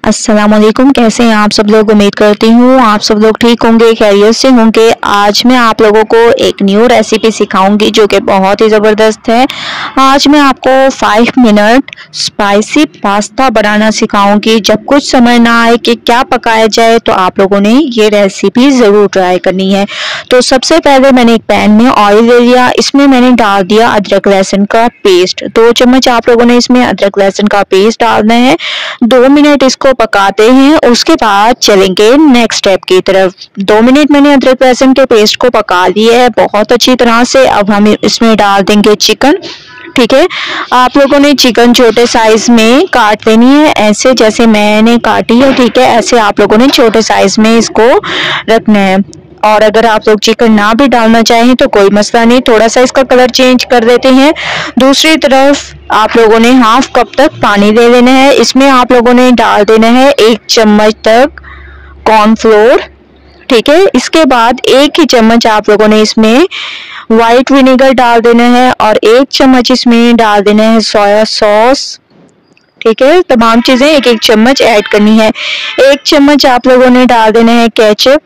अस्सलाम वालेकुम। कैसे हैं आप सब लोग? उम्मीद करती हूँ आप सब लोग ठीक होंगे, खैरियत से होंगे। आज मैं आप लोगों को एक न्यू रेसिपी सिखाऊंगी जो कि बहुत ही ज़बरदस्त है। आज मैं आपको 5 मिनट स्पाइसी पास्ता बनाना सिखाऊंगी। जब कुछ समझ ना आए कि क्या पकाया जाए तो आप लोगों ने ये रेसिपी ज़रूर ट्राई करनी है। तो सबसे पहले मैंने एक पैन में ऑयल ले लिया, इसमें मैंने डाल दिया अदरक लहसुन का पेस्ट। 2 चम्मच आप लोगों ने इसमें अदरक लहसुन का पेस्ट डालना है। 2 मिनट इसको पकाते हैं, उसके बाद चलेंगे नेक्स्ट स्टेप की तरफ। 2 मिनट मैंने अदरक लहसुन के पेस्ट को पका लिया है बहुत अच्छी तरह से। अब हम इसमें डाल देंगे चिकन। ठीक है, आप लोगों ने चिकन छोटे साइज में काट लेनी है, ऐसे जैसे मैंने काटी है। ठीक है, ऐसे आप लोगों ने छोटे साइज में इसको रखना है। और अगर आप लोग चिकन ना भी डालना चाहें तो कोई मसला नहीं, थोड़ा सा इसका कलर चेंज कर देते हैं। दूसरी तरफ आप लोगों ने हाफ कप तक पानी ले लेना है। इसमें आप लोगों ने डाल देना है 1 चम्मच तक कॉर्नफ्लोर। ठीक है, इसके बाद 1 ही चम्मच आप लोगों ने इसमें व्हाइट विनेगर डाल देना है और 1 चम्मच इसमें डाल देना है सोया सॉस। ठीक है, तमाम चीजें 1-1 चम्मच ऐड करनी है। 1 चम्मच आप लोगों ने डाल देना है केचप।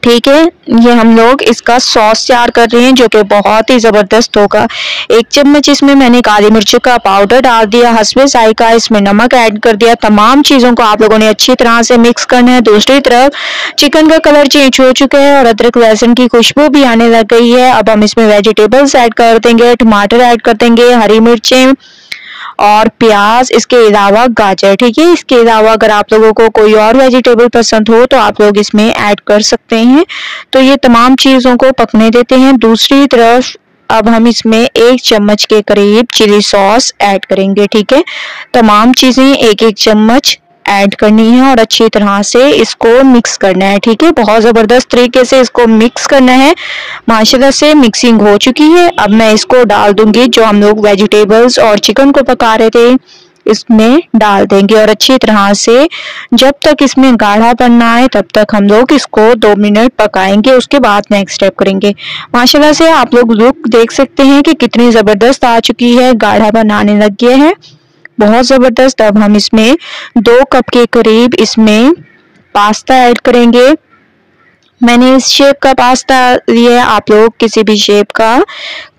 ठीक है, ये हम लोग इसका सॉस तैयार कर रहे हैं जो कि बहुत ही ज़बरदस्त होगा। 1 चम्मच इसमें मैंने काली मिर्च का पाउडर डाल दिया, हस्बे जायका इसमें नमक ऐड कर दिया। तमाम चीज़ों को आप लोगों ने अच्छी तरह से मिक्स करना है। दूसरी तरफ चिकन का कलर चेंज हो चुका है और अदरक लहसुन की खुशबू भी आने लग गई है। अब हम इसमें वेजिटेबल्स ऐड कर देंगे, टमाटर ऐड कर देंगे, हरी मिर्चें और प्याज, इसके अलावा गाजर। ठीक है, इसके अलावा अगर आप लोगों को कोई और वेजिटेबल पसंद हो तो आप लोग इसमें ऐड कर सकते हैं। तो ये तमाम चीज़ों को पकने देते हैं। दूसरी तरफ अब हम इसमें 1 चम्मच के करीब चिली सॉस ऐड करेंगे। ठीक है, तमाम चीज़ें 1-1 चम्मच ऐड करनी है और अच्छी तरह से इसको मिक्स करना है। ठीक है, बहुत ज़बरदस्त तरीके से इसको मिक्स करना है। माशाल्लाह से मिक्सिंग हो चुकी है। अब मैं इसको डाल दूंगी जो हम लोग वेजिटेबल्स और चिकन को पका रहे थे, इसमें डाल देंगे और अच्छी तरह से जब तक इसमें गाढ़ा बनना है तब तक हम लोग इसको 2 मिनट पकाएंगे। उसके बाद नेक्स्ट स्टेप करेंगे। माशाल्लाह से आप लोग लुक देख सकते हैं कि कितनी ज़बरदस्त आ चुकी है, गाढ़ा बनाने लग गया है, बहुत ज़बरदस्त। अब हम इसमें 2 कप के करीब इसमें पास्ता ऐड करेंगे। मैंने इस शेप का पास्ता लिया है, आप लोग किसी भी शेप का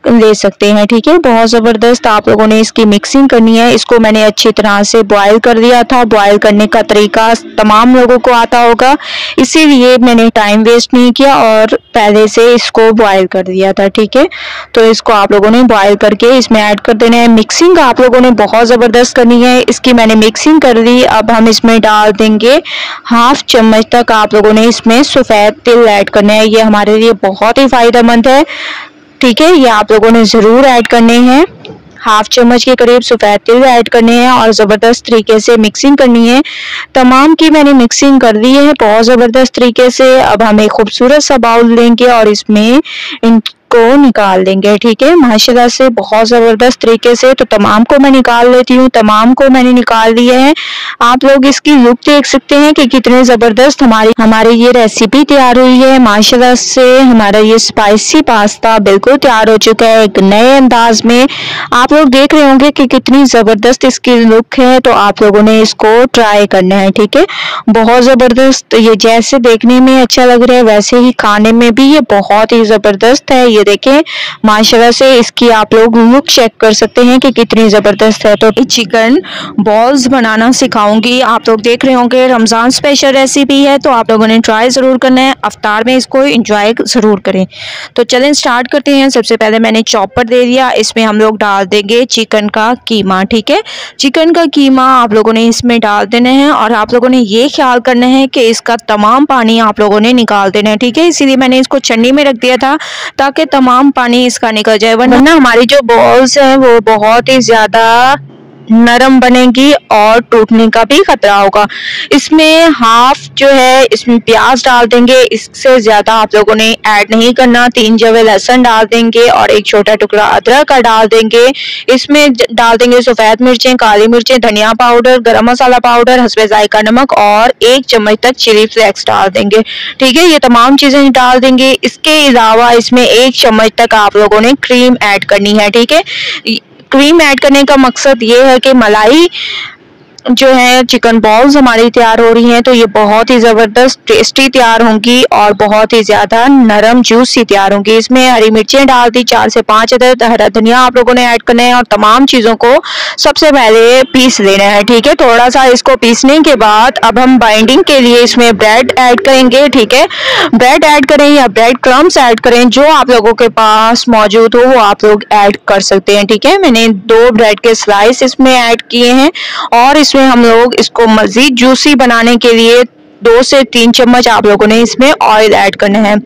ले सकते हैं। ठीक है, बहुत ज़बरदस्त आप लोगों ने इसकी मिक्सिंग करनी है। इसको मैंने अच्छी तरह से बॉईल कर दिया था। बॉईल करने का तरीका तमाम लोगों को आता होगा, इसीलिए मैंने टाइम वेस्ट नहीं किया और पहले से इसको बॉईल कर दिया था। ठीक है, तो इसको आप लोगों ने बॉईल करके इसमें ऐड कर देना है। मिक्सिंग आप लोगों ने बहुत ज़बरदस्त करनी है। इसकी मैंने मिक्सिंग कर ली। अब हम इसमें डाल देंगे हाफ चम्मच तक आप लोगों ने इसमें सफ़ेद तिल ऐड करना है। ये हमारे लिए बहुत ही फ़ायदेमंद है। ठीक है, ये आप लोगों ने ज़रूर ऐड करने हैं। हाफ चम्मच के करीब सफ़ेद तिल ऐड करने हैं और ज़बरदस्त तरीके से मिक्सिंग करनी है। तमाम की मैंने मिक्सिंग कर ली है बहुत ज़बरदस्त तरीके से। अब हम एक खूबसूरत सा बाउल लेंगे और इसमें को निकाल देंगे। ठीक है, माशाल्लाह से बहुत ज़बरदस्त तरीके से। तो तमाम को मैं निकाल लेती हूँ, तमाम को मैंने निकाल लिया है। आप लोग इसकी लुक देख सकते हैं कि कितने ज़बरदस्त हमारी ये रेसिपी तैयार हुई है। माशाल्लाह से हमारा ये स्पाइसी पास्ता बिल्कुल तैयार हो चुका है एक नए अंदाज में। आप लोग देख रहे होंगे कि कितनी ज़बरदस्त इसकी लुक है, तो आप लोगों ने इसको ट्राई करना है। ठीक है, बहुत ज़बरदस्त। ये जैसे देखने में अच्छा लग रहा है वैसे ही खाने में भी ये बहुत ही ज़बरदस्त है। ये देखें माशाल्लाह से इसकी आप लोग लुक चेक कर सकते हैं कि कितनी ज़बरदस्त है। तो चिकन बॉल्स बनाना सिखाऊंगी। आप लोग देख रहे होंगे रमज़ान स्पेशल रेसिपी है, तो आप लोगों ने ट्राई ज़रूर करना है। अफ्तार में इसको एंजॉय ज़रूर करें। तो चलें स्टार्ट करते हैं। सबसे पहले मैंने चॉपर दे दिया, इसमें हम लोग डाल देंगे चिकन का कीमा। ठीक है, चिकन का कीमा आप लोगों ने इसमें डाल देना है और आप लोगों ने ये ख्याल करना है कि इसका तमाम पानी आप लोगों ने निकाल देना है। ठीक है, इसीलिए मैंने इसको छन्नी में रख दिया था ताकि तमाम पानी इसका निकल जाए, वरना हमारी जो बॉल्स हैं वो बहुत ही ज़्यादा नरम बनेगी और टूटने का भी खतरा होगा। इसमें हाफ जो है इसमें प्याज डाल देंगे, इससे ज़्यादा आप लोगों ने ऐड नहीं करना। 3 जवे लहसुन डाल देंगे और 1 छोटा टुकड़ा अदरक का डाल देंगे। इसमें डाल देंगे सफ़ेद मिर्चें, काली मिर्चें, धनिया पाउडर, गरम मसाला पाउडर, हस्बे जायका नमक और 1 चम्मच तक चिली फ्लेक्स डाल देंगे। ठीक है, ये तमाम चीज़ें डाल देंगे। इसके अलावा इसमें 1 चम्मच तक आप लोगों ने क्रीम ऐड करनी है। ठीक है, क्रीम ऐड करने का मकसद ये है कि मलाई जो है चिकन बॉल्स हमारी तैयार हो रही हैं, तो ये बहुत ही ज़बरदस्त टेस्टी तैयार होंगी और बहुत ही ज़्यादा नरम जूसी तैयार होंगी। इसमें हरी मिर्चें डाल दी 4 से 5 अदद, हरा धनिया आप लोगों ने ऐड करना है और तमाम चीज़ों को सबसे पहले पीस लेना है। ठीक है, थोड़ा सा इसको पीसने के बाद अब हम बाइंडिंग के लिए इसमें ब्रेड ऐड करेंगे। ठीक है, ब्रेड ऐड करें या ब्रेड क्रम्स ऐड करें, जो आप लोगों के पास मौजूद हो वो आप लोग ऐड कर सकते हैं। ठीक है, मैंने 2 ब्रेड के स्लाइस इसमें ऐड किए हैं और इसमें हम लोग इसको मजीद जूसी बनाने के लिए 2 से 3 चम्मच आप लोगों ने इसमें ऑयल ऐड करना है।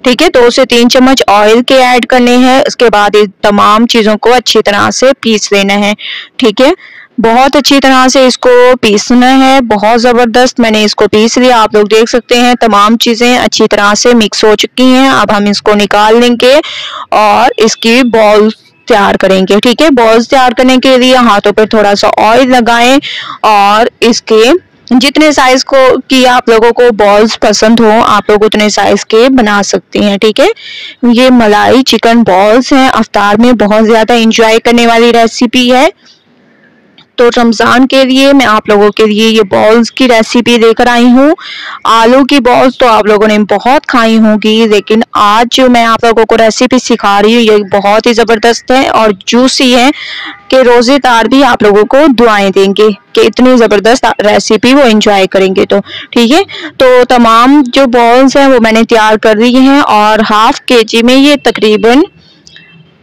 ठीक है, 2 से 3 चम्मच ऑयल के ऐड करने हैं। उसके बाद इस तमाम चीज़ों को अच्छी तरह से पीस लेना है। ठीक है, बहुत अच्छी तरह से इसको पीसना है, बहुत ज़बरदस्त मैंने इसको पीस लिया। आप लोग देख सकते हैं तमाम चीज़ें अच्छी तरह से मिक्स हो चुकी हैं। अब हम इसको निकाल लेंगे और इसकी बॉल्स तैयार करेंगे। ठीक है, बॉल्स तैयार करने के लिए हाथों पर थोड़ा सा ऑयल लगाएं और इसके जितने साइज को कि आप लोगों को बॉल्स पसंद हो आप लोग उतने साइज के बना सकती हैं। ठीक है, ये मलाई चिकन बॉल्स हैं, इफ्तार में बहुत ज़्यादा इंजॉय करने वाली रेसिपी है। तो रमज़ान के लिए मैं आप लोगों के लिए ये बॉल्स की रेसिपी लेकर आई हूँ। आलू की बॉल्स तो आप लोगों ने बहुत खाई होंगी, लेकिन आज जो मैं आप लोगों को रेसिपी सिखा रही हूँ ये बहुत ही ज़बरदस्त है और जूसी है कि रोज़ेदार भी आप लोगों को दुआएं देंगे कि इतनी ज़बरदस्त रेसिपी वो एंजॉय करेंगे। तो ठीक है, तो तमाम जो बॉल्स हैं वो मैंने तैयार कर ली हैं और हाफ केजी में ये तकरीबन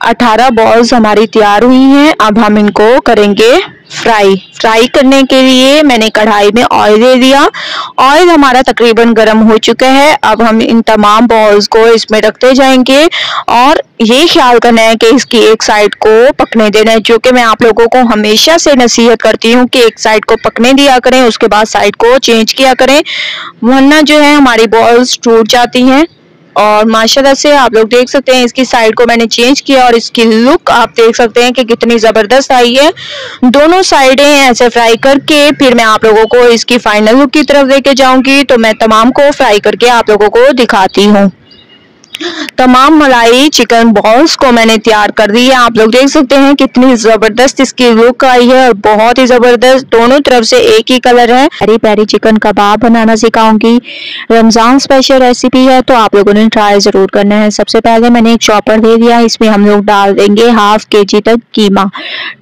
18 बॉल्स हमारी तैयार हुई हैं। अब हम इनको करेंगे फ्राई करने के लिए मैंने कढ़ाई में ऑयल ले लिया। ऑयल हमारा तकरीबन गर्म हो चुका है। अब हम इन तमाम बॉल्स को इसमें रखते जाएंगे और ये ख्याल करना है कि इसकी एक साइड को पकने देना है, जो कि मैं आप लोगों को हमेशा से नसीहत करती हूँ कि एक साइड को पकने दिया करें, उसके बाद साइड को चेंज किया करें, वरना जो है हमारी बॉल्स टूट जाती हैं। और माशाल्लाह से आप लोग देख सकते हैं इसकी साइड को मैंने चेंज किया और इसकी लुक आप देख सकते हैं कि कितनी ज़बरदस्त आई है। दोनों साइडें ऐसे फ्राई करके फिर मैं आप लोगों को इसकी फाइनल लुक की तरफ लेके जाऊंगी। तो मैं तमाम को फ्राई करके आप लोगों को दिखाती हूँ। तमाम मलाई चिकन बॉल्स को मैंने तैयार कर दी है। आप लोग देख सकते हैं कितनी ज़बरदस्त इसकी लुक आई है और बहुत ही ज़बरदस्त, दोनों तरफ से एक ही कलर है। प्यारी प्यारी चिकन कबाब बनाना सिखाऊंगी, रमज़ान स्पेशल रेसिपी है, तो आप लोगों ने ट्राई ज़रूर करना है। सबसे पहले मैंने एक चॉपर दे दिया, इसमें हम लोग डाल देंगे हाफ केजी तक कीमा।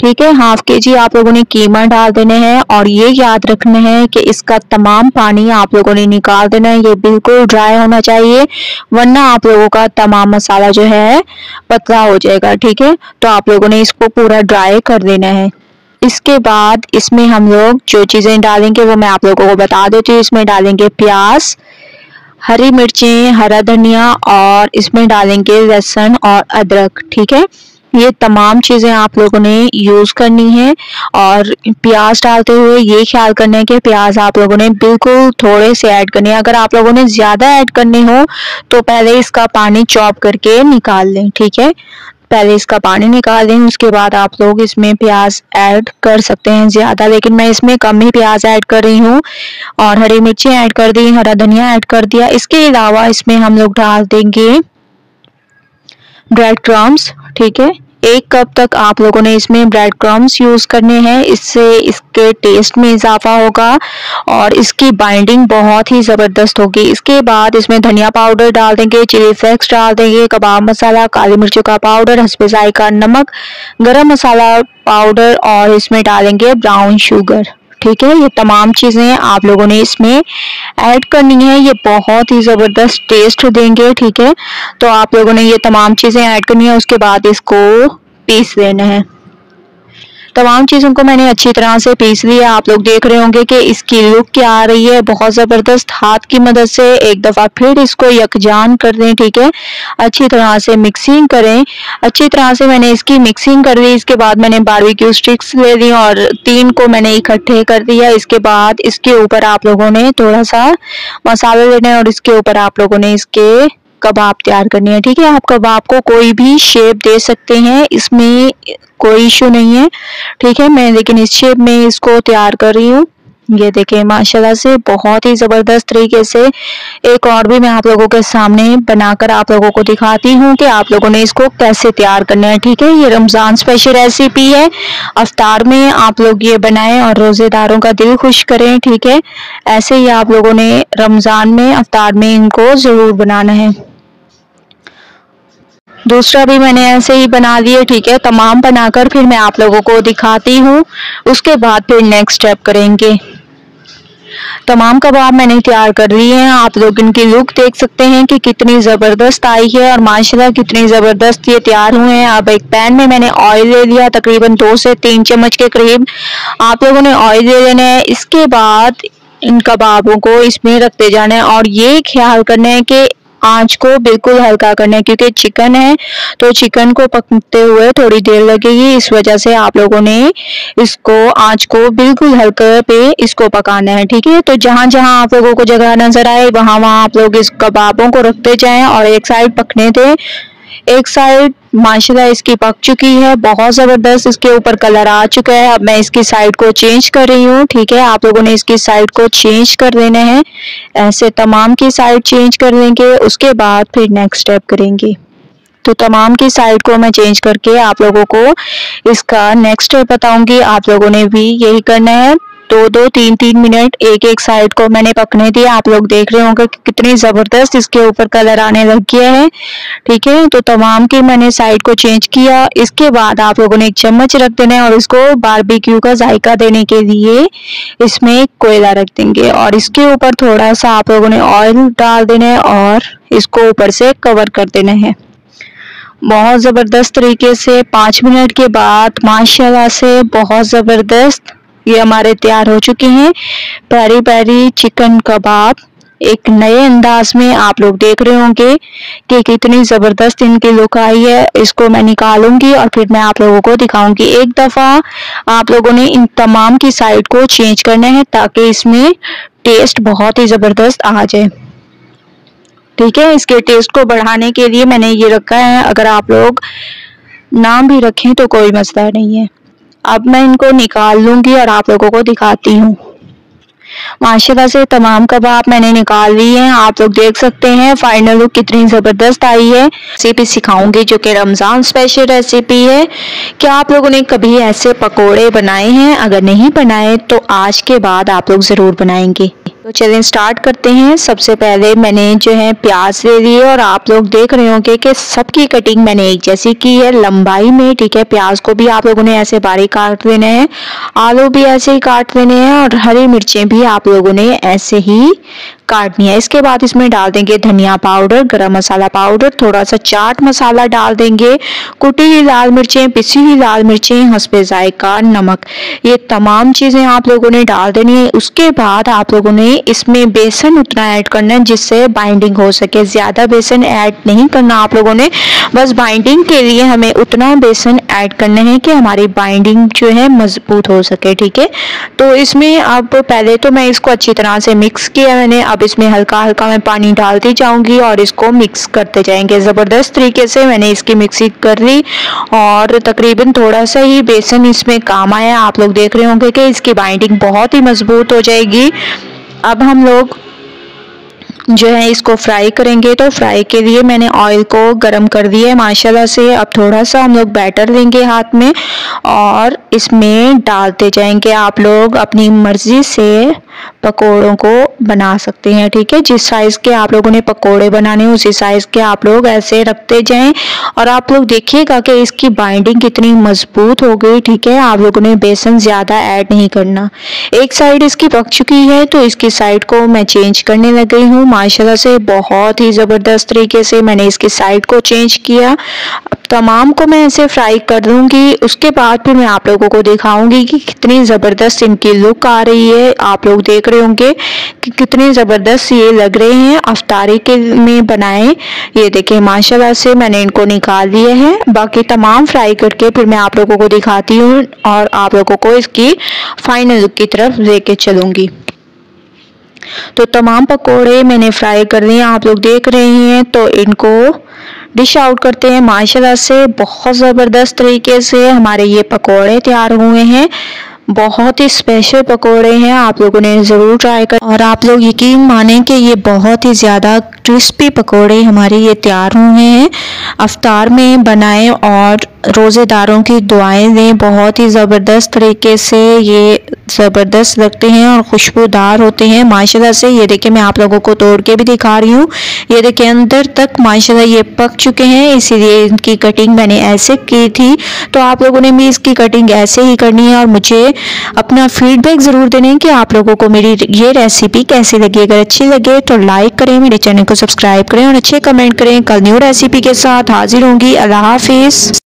ठीक है, हाफ केजी आप लोगों ने कीमा डाल देने हैं और ये याद रखना है कि इसका तमाम पानी आप लोगों ने निकाल देना है, ये बिल्कुल ड्राई होना चाहिए, वरना आप लोगों का तमाम मसाला जो है पतला हो जाएगा। ठीक है, तो आप लोगों ने इसको पूरा ड्राई कर देना है। इसके बाद इसमें हम लोग जो चीज़ें डालेंगे वो मैं आप लोगों को बता देती हूँ। इसमें डालेंगे प्याज, हरी मिर्चें, हरा धनिया और इसमें डालेंगे लहसुन और अदरक। ठीक है, ये तमाम चीज़ें आप लोगों ने यूज़ करनी है और प्याज डालते हुए ये ख्याल करना है कि प्याज आप लोगों ने बिल्कुल थोड़े से ऐड करने हैं। अगर आप लोगों ने ज़्यादा ऐड करने हो तो पहले इसका पानी चॉप करके निकाल लें। ठीक है, पहले इसका पानी निकाल दें, उसके बाद आप लोग इसमें प्याज ऐड कर सकते हैं ज़्यादा, लेकिन मैं इसमें कम ही प्याज ऐड कर रही हूँ। और हरी मिर्ची ऐड कर दी, हरा धनिया ऐड कर दिया। इसके अलावा इसमें हम लोग डाल देंगे ब्रेड क्रम्स। ठीक है, 1 कप तक आप लोगों ने इसमें ब्रेड क्रम्स यूज़ करने हैं, इससे इसके टेस्ट में इजाफा होगा और इसकी बाइंडिंग बहुत ही ज़बरदस्त होगी। इसके बाद इसमें धनिया पाउडर डाल देंगे, चिली फ्लेक्स डाल देंगे, कबाब मसाला, काली मिर्चों का पाउडर, हस्बे जायका नमक, गरम मसाला पाउडर और इसमें डालेंगे ब्राउन शुगर। ठीक है, ये तमाम चीज़ें आप लोगों ने इसमें ऐड करनी है, ये बहुत ही ज़बरदस्त टेस्ट देंगे। ठीक है, तो आप लोगों ने ये तमाम चीज़ें ऐड करनी है, उसके बाद इसको पीस लेना है। तमाम चीज़ों को मैंने अच्छी तरह से पीस लिया। आप लोग देख रहे होंगे कि इसकी लुक क्या आ रही है, बहुत ज़बरदस्त। हाथ की मदद से एक दफ़ा फिर इसको यकजान कर दें। ठीक है, अच्छी तरह से मिक्सिंग करें। अच्छी तरह से मैंने इसकी मिक्सिंग कर दी। इसके बाद मैंने बारबेक्यू स्टिक्स ले ली और 3 को मैंने इकट्ठे कर दिया। इसके बाद इसके ऊपर आप लोगों ने थोड़ा सा मसाला लेना है और इसके ऊपर आप लोगों ने इसके कबाब तैयार करनी है। ठीक है, आप कबाब को कोई भी शेप दे सकते हैं, इसमें कोई इशू नहीं है। ठीक है, मैं लेकिन इस शेप में इसको तैयार कर रही हूँ। ये देखिए माशाल्लाह से बहुत ही ज़बरदस्त तरीके से एक और भी मैं आप लोगों के सामने बनाकर आप लोगों को दिखाती हूँ कि आप लोगों ने इसको कैसे तैयार करना है। ठीक है, ये रमज़ान स्पेशल रेसिपी है। अफ्तार में आप लोग ये बनाएं और रोज़ेदारों का दिल खुश करें। ठीक है, ऐसे ही आप लोगों ने रमज़ान में अफ्तार में इनको ज़रूर बनाना है। दूसरा भी मैंने ऐसे ही बना लिए। ठीक है, तमाम बनाकर फिर मैं आप लोगों को दिखाती हूँ, उसके बाद फिर नेक्स्ट स्टेप करेंगे। तमाम कबाब मैंने तैयार कर लिए हैं। आप लोग इनकी लुक देख सकते हैं कि कितनी ज़बरदस्त आई है और माशाल्लाह कितनी ज़बरदस्त ये तैयार हुए हैं। अब एक पैन में मैंने ऑयल ले लिया, तकरीबन 2 से 3 चम्मच के करीब आप लोगों ने ऑयल ले लेना है। इसके बाद इन कबाबों को इसमें रखते जाना है और ये ख्याल करना है कि आंच को बिल्कुल हल्का करना है, क्योंकि चिकन है तो चिकन को पकते हुए थोड़ी देर लगेगी। इस वजह से आप लोगों ने इसको आंच को बिल्कुल हल्के पे इसको पकाना है। ठीक है, तो जहां जहां आप लोगों को जगह नजर आए वहां वहां आप लोग इस कबाबों को रखते जाएं और एक साइड पकने दें। एक साइड माशाल्लाह इसकी पक चुकी है, बहुत ज़बरदस्त इसके ऊपर कलर आ चुका है। अब मैं इसकी साइड को चेंज कर रही हूँ। ठीक है, आप लोगों ने इसकी साइड को चेंज कर देना है। ऐसे तमाम की साइड चेंज कर लेंगे, उसके बाद फिर नेक्स्ट स्टेप करेंगे। तो तमाम की साइड को मैं चेंज करके आप लोगों को इसका नेक्स्ट स्टेप बताऊंगी। आप लोगों ने भी यही करना है। 2-2, 3-3 मिनट एक एक साइड को मैंने पकने दिया। आप लोग देख रहे होंगे कि कितनी ज़बरदस्त इसके ऊपर कलर आने लग गया है। ठीक है, तो तमाम की मैंने साइड को चेंज किया। इसके बाद आप लोगों ने एक चम्मच रख देना है और इसको बारबेक्यू का जायका देने के लिए इसमें कोयला रख देंगे और इसके ऊपर थोड़ा सा आप लोगों ने ऑयल डाल देना है और इसको ऊपर से कवर कर देना है। बहुत ज़बरदस्त तरीके से 5 मिनट के बाद माशाल्लाह से बहुत ज़बरदस्त ये हमारे तैयार हो चुके हैं प्यारी प्यारी चिकन कबाब। एक नए अंदाज में आप लोग देख रहे होंगे कि कितनी ज़बरदस्त इनकी लुक आई है। इसको मैं निकालूंगी और फिर मैं आप लोगों को दिखाऊंगी। एक दफ़ा आप लोगों ने इन तमाम की साइड को चेंज करना है ताकि इसमें टेस्ट बहुत ही ज़बरदस्त आ जाए। ठीक है, इसके टेस्ट को बढ़ाने के लिए मैंने ये रखा है। अगर आप लोग नाम भी रखें तो कोई मसला नहीं है। अब मैं इनको निकाल लूंगी और आप लोगों को दिखाती हूँ। माशाल्लाह से तमाम कबाब मैंने निकाल लिए हैं। आप लोग देख सकते हैं फाइनल लुक कितनी ज़बरदस्त आई है। रेसिपी सिखाऊंगी जो कि रमज़ान स्पेशल रेसिपी है। क्या आप लोगों ने कभी ऐसे पकोड़े बनाए हैं? अगर नहीं बनाए तो आज के बाद आप लोग ज़रूर बनाएंगे। तो चलिए स्टार्ट करते हैं। सबसे पहले मैंने जो है प्याज ले लिए और आप लोग देख रहे होंगे कि सबकी कटिंग मैंने एक जैसी की है लंबाई में। ठीक है, प्याज को भी आप लोगों ने ऐसे बारीक काट लेना है, आलू भी ऐसे ही काट लेने हैं और हरी मिर्चें भी आप लोगों ने ऐसे ही काटनी है। इसके बाद इसमें डाल देंगे धनिया पाउडर, गरम मसाला पाउडर, थोड़ा सा चाट मसाला डाल देंगे, कुटी हुई लाल मिर्चें, पिसी हुई लाल मिर्चें, हस्बे जायका नमक, ये तमाम चीज़ें आप लोगों ने डाल देनी है। उसके बाद आप लोगों ने इसमें बेसन उतना ऐड करना है जिससे बाइंडिंग हो सके। ज़्यादा बेसन ऐड नहीं करना आप लोगों ने, बस बाइंडिंग के लिए हमें उतना बेसन ऐड करना है कि हमारी बाइंडिंग जो है मजबूत हो सके। ठीक है, तो इसमें अब पहले तो मैं इसको अच्छी तरह से मिक्स किया मैंने। अब इसमें हल्का हल्का मैं पानी डालती जाऊंगी और इसको मिक्स करते जाएंगे। ज़बरदस्त तरीके से मैंने इसकी मिक्सिंग कर ली और तकरीबन थोड़ा सा ही बेसन इसमें काम आया। आप लोग देख रहे होंगे कि इसकी बाइंडिंग बहुत ही मजबूत हो जाएगी। अब हम लोग जो है इसको फ्राई करेंगे। तो फ्राई के लिए मैंने ऑयल को गरम कर दिया है माशाल्लाह से। अब थोड़ा सा हम लोग बैटर लेंगे हाथ में और इसमें डालते जाएंगे। आप लोग अपनी मर्जी से पकोड़ों को बना सकते हैं। ठीक है, जिस साइज़ के आप लोगों ने पकोड़े बनाने उसी साइज़ के आप लोग ऐसे रखते जाएं और आप लोग देखिएगा कि इसकी बाइंडिंग कितनी मजबूत हो गई। ठीक है, आप लोगों ने बेसन ज़्यादा ऐड नहीं करना। एक साइड इसकी पक चुकी है तो इसकी साइड को मैं चेंज करने लग गई हूँ। माशाल्लाह से बहुत ही ज़बरदस्त तरीके से मैंने इसकी साइड को चेंज किया। अब तमाम को मैं ऐसे फ्राई कर दूंगी। उसके बाद फिर मैं आप लोगों को दिखाऊंगी कि कितनी ज़बरदस्त इनकी लुक आ रही है। आप लोग देख रहे होंगे कि कितने ज़बरदस्त ये लग रहे हैं। अफ्तारी के में बनाए ये देखें माशाल्लाह से मैंने इनको निकाल लिए हैं। बाकी तमाम फ्राई करके फिर मैं आप लोगों को दिखाती हूँ और आप लोगों को इसकी फाइनल लुक की तरफ लेके चलूँगी। तो तमाम पकोड़े मैंने फ्राई कर लिए, आप लोग देख रहे हैं। तो इनको डिश आउट करते हैं। माशाल्लाह से बहुत ज़बरदस्त तरीके से हमारे ये पकोड़े तैयार हुए हैं। बहुत ही स्पेशल पकोड़े हैं, आप लोगों ने ज़रूर ट्राई कर और आप लोग यकीन माने कि ये बहुत ही ज़्यादा क्रिस्पी पकोड़े हमारे ये तैयार हुए हैं। अफ्तार में बनाएं और रोज़ेदारों की दुआएं दें। बहुत ही ज़बरदस्त तरीके से ये ज़बरदस्त लगते हैं और खुशबूदार होते हैं माशाल्लाह से। ये देखिए मैं आप लोगों को तोड़ के भी दिखा रही हूँ। ये देखिए अंदर तक माशाल्लाह ये पक चुके हैं, इसीलिए इनकी कटिंग मैंने ऐसे की थी। तो आप लोगों ने भी इसकी कटिंग ऐसे ही करनी है और मुझे अपना फीडबैक ज़रूर देने कि आप लोगों को मेरी ये रेसिपी कैसी लगी। अगर अच्छी लगे तो लाइक करें, मेरे चैनल को सब्सक्राइब करें और अच्छे कमेंट करें। कल न्यू रेसिपी के साथ हाजिर होंगी। अल्लाह हाफिज़।